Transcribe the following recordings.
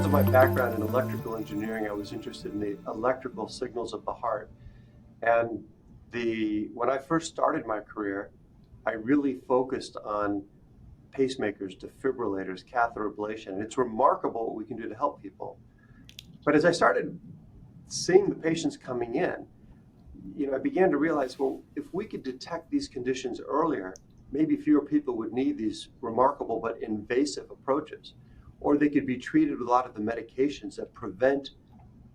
Because of my background in electrical engineering, I was interested in the electrical signals of the heart. And when I first started my career, I really focused on pacemakers, defibrillators, catheter ablation. And it's remarkable what we can do to help people. But as I started seeing the patients coming in, I began to realize, well, if we could detect these conditions earlier, maybe fewer people would need these remarkable but invasive approaches. Or they could be treated with a lot of the medications that prevent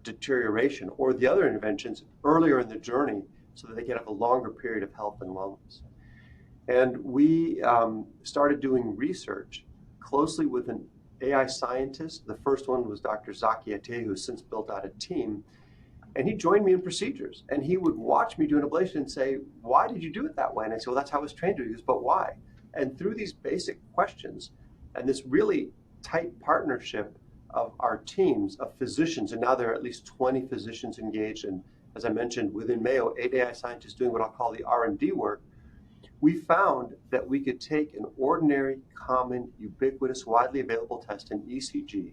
deterioration, or the other interventions earlier in the journey so that they can have a longer period of health and wellness. And we started doing research closely with an AI scientist. The first one was Dr. Zaki Ateh, who has since built out a team. And he joined me in procedures. And he would watch me do an ablation and say, why did you do it that way? And I said, well, that's how I was trained to do. He goes, but why? And through these basic questions and this really tight partnership of our teams of physicians, and now there are at least 20 physicians engaged, and as I mentioned, within Mayo, 8 AI scientists doing what I'll call the R&D work, we found that we could take an ordinary, common, ubiquitous, widely available test, an ECG,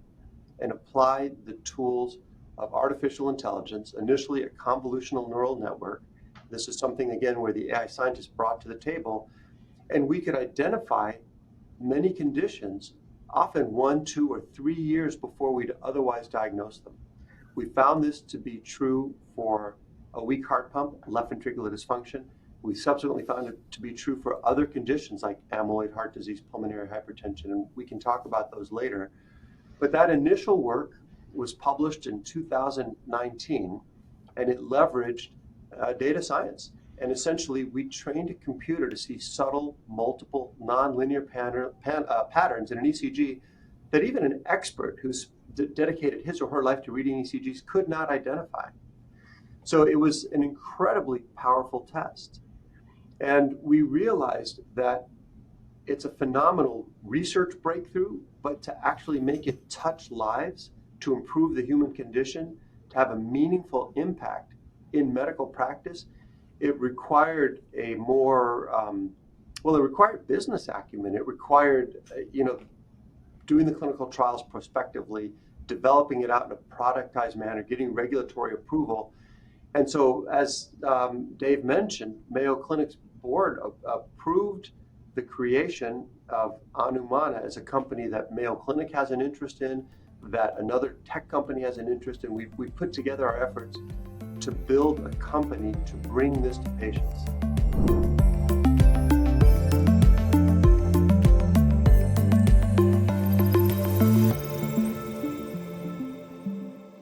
and apply the tools of artificial intelligence, initially a convolutional neural network. This is something, again, where the AI scientists brought to the table, and we could identify many conditions often 1, 2, or 3 years before we'd otherwise diagnose them. We found this to be true for a weak heart pump, left ventricular dysfunction. We subsequently found it to be true for other conditions like amyloid heart disease, pulmonary hypertension, and we can talk about those later. But that initial work was published in 2019, and it leveraged data science. And essentially, we trained a computer to see subtle, multiple, nonlinear patterns in an ECG that even an expert who's dedicated his or her life to reading ECGs could not identify. So it was an incredibly powerful test. And we realized that it's a phenomenal research breakthrough, but to actually make it touch lives, to improve the human condition, to have a meaningful impact in medical practice, it required a more, it required business acumen. It required, doing the clinical trials prospectively, developing it out in a productized manner, getting regulatory approval. And so, as Dave mentioned, Mayo Clinic's board approved the creation of Anumana as a company that Mayo Clinic has an interest in, that another tech company has an interest in. We put together our efforts to build a company to bring this to patients.